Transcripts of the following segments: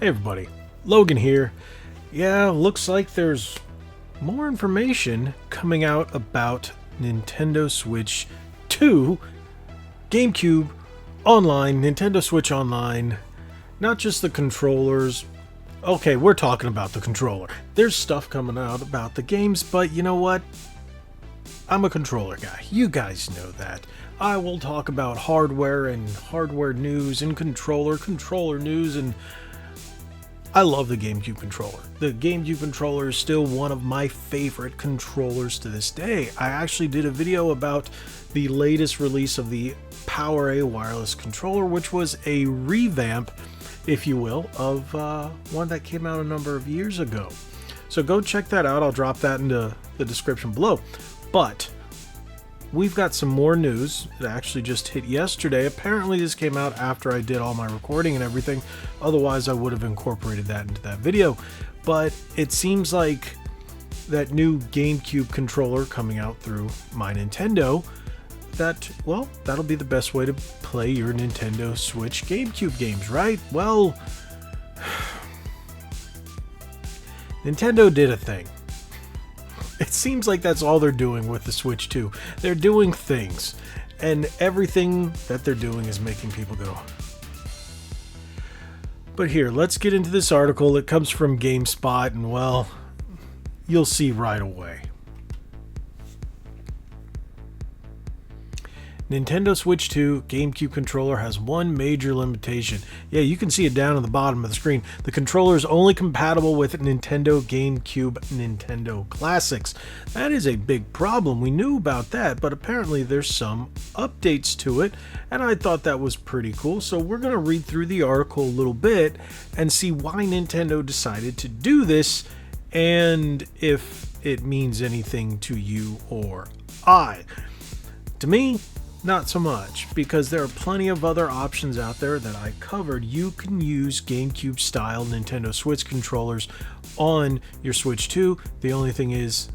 Hey everybody, Logan here. Yeah, looks like there's more information coming out about Nintendo Switch 2, GameCube Online, Nintendo Switch Online, not just the controllers. Okay, we're talking about the controller. There's stuff coming out about the games, but you know what? I'm a controller guy. You guys know that. I will talk about hardware and hardware news and controller news, and I love the GameCube controller. The GameCube controller is still one of my favorite controllers to this day. I actually did a video about the latest release of the PowerA wireless controller, which was a revamp, if you will, of one that came out a number of years ago. So go check that out. I'll drop that into the description below. But we've got some more news that actually just hit yesterday. Apparently this came out after I did all my recording and everything. Otherwise I would have incorporated that into that video. But it seems like that new GameCube controller coming out through My Nintendo, that'll be the best way to play your Nintendo Switch GameCube games, right? Well, Nintendo did a thing. It seems like that's all they're doing with the Switch 2. They're doing things, and everything that they're doing is making people go. But here, let's get into this article. It comes from GameSpot, and well, you'll see right away. Nintendo Switch 2 GameCube controller has one major limitation. Yeah, you can see it down on the bottom of the screen. The controller is only compatible with Nintendo GameCube Nintendo Classics. That is a big problem. We knew about that, but apparently there's some updates to it, and I thought that was pretty cool. So we're going to read through the article a little bit and see why Nintendo decided to do this and if it means anything to you or I. To me, not so much, because there are plenty of other options out there that I covered. You can use GameCube style Nintendo Switch controllers on your Switch 2. The only thing is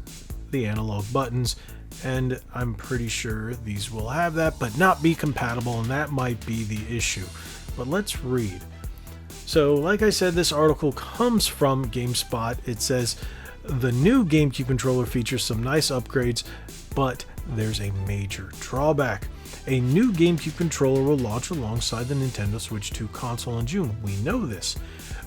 the analog buttons, and I'm pretty sure these will have that, but not be compatible, and that might be the issue. But let's read. So like I said, this article comes from GameSpot. It says the new GameCube controller features some nice upgrades, but there's a major drawback. A new GameCube controller will launch alongside the Nintendo Switch 2 console in June. We know this,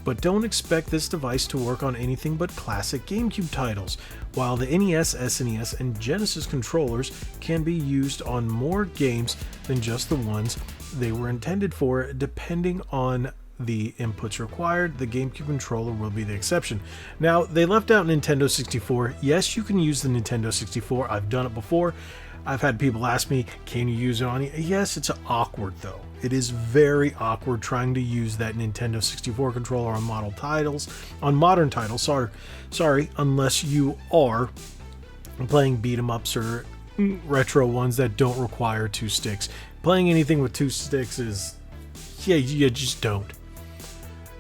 but don't expect this device to work on anything but classic GameCube titles. While the NES, SNES, and Genesis controllers can be used on more games than just the ones they were intended for, depending on the inputs required, the GameCube controller will be the exception. Now, they left out Nintendo 64. Yes, you can use the Nintendo 64. I've done it before. I've had people ask me, can you use it on it? Yes, it's awkward though. It is very awkward trying to use that Nintendo 64 controller on modern titles. Sorry, unless you are playing beat 'em ups or retro ones that don't require two sticks. Playing anything with two sticks is, yeah, you just don't.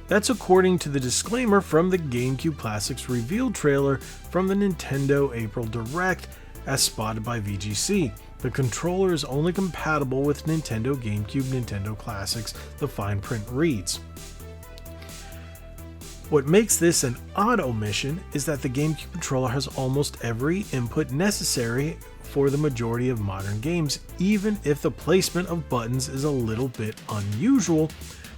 That's according to the disclaimer from the GameCube Classics reveal trailer from the Nintendo April Direct, as spotted by VGC. The controller is only compatible with Nintendo GameCube Nintendo Classics, the fine print reads. What makes this an odd omission is that the GameCube controller has almost every input necessary for the majority of modern games, even if the placement of buttons is a little bit unusual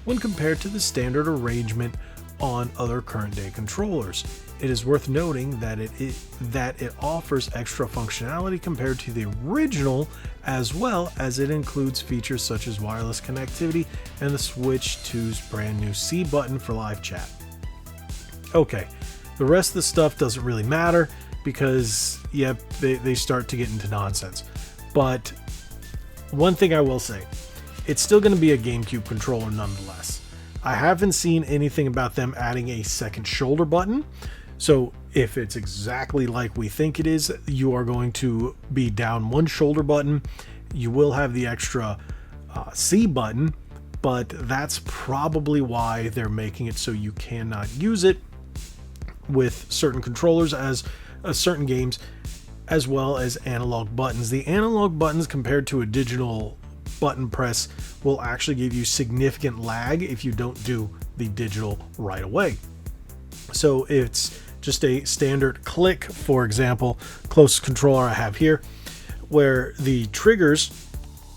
when compared to the standard arrangement on other current day controllers. It is worth noting that it offers extra functionality compared to the original, as well as it includes features such as wireless connectivity and the Switch 2's brand new C button for live chat. Okay, the rest of the stuff doesn't really matter because, yep, they start to get into nonsense. But one thing I will say, it's still going to be a GameCube controller nonetheless. I haven't seen anything about them adding a second shoulder button. So if it's exactly like we think it is, you are going to be down one shoulder button. You will have the extra C button, but that's probably why they're making it so you cannot use it with certain controllers as certain games, as well as analog buttons. The analog buttons compared to a digital button press will actually give you significant lag if you don't do the digital right away. So it's just a standard click. For example, closest controller I have here, where the triggers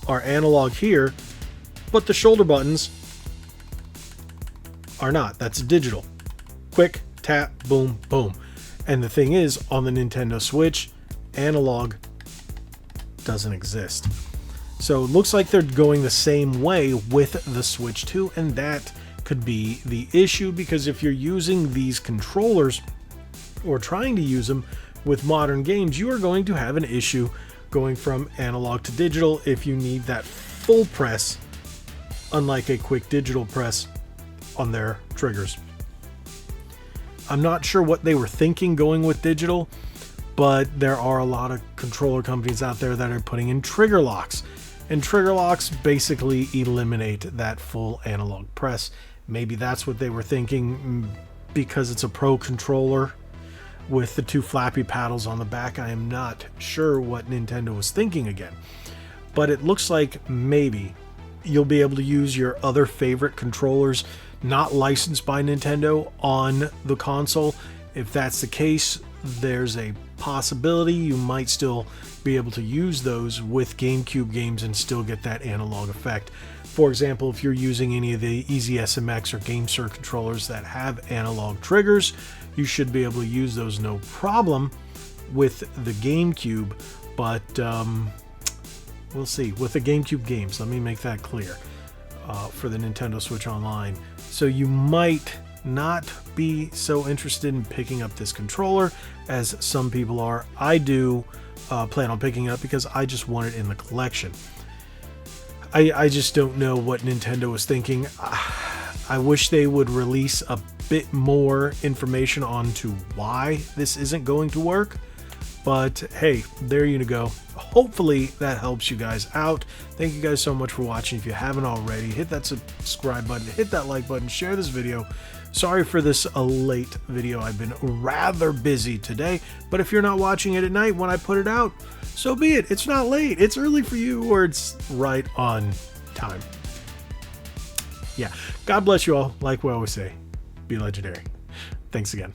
are analog here, but the shoulder buttons are not. That's digital. Quick, tap, boom, boom. And the thing is, on the Nintendo Switch, analog doesn't exist. So it looks like they're going the same way with the Switch 2, and that could be the issue, because if you're using these controllers or trying to use them with modern games, you are going to have an issue going from analog to digital if you need that full press, unlike a quick digital press on their triggers. I'm not sure what they were thinking going with digital, but there are a lot of controller companies out there that are putting in trigger locks, and trigger locks basically eliminate that full analog press. Maybe that's what they were thinking, because it's a Pro controller with the two flappy paddles on the back. I am not sure what Nintendo was thinking again, but it looks like maybe you'll be able to use your other favorite controllers not licensed by Nintendo on the console. If that's the case, there's a possibility you might still be able to use those with GameCube games and still get that analog effect. For example, if you're using any of the Easy SMX or GameSir controllers that have analog triggers, you should be able to use those no problem with the GameCube, but we'll see. With the GameCube games, let me make that clear, for the Nintendo Switch Online. So you might not be so interested in picking up this controller as some people are. I do plan on picking it up because I just want it in the collection. I just don't know what Nintendo was thinking. I wish they would release a bit more information onto why this isn't going to work. But hey, there you go. Hopefully that helps you guys out. Thank you guys so much for watching. If you haven't already, hit that subscribe button, hit that like button, share this video. Sorry for this late video. I've been rather busy today, but if you're not watching it at night when I put it out, so be it. It's not late. It's early for you, or it's right on time. Yeah. God bless you all. Like we always say, be legendary. Thanks again.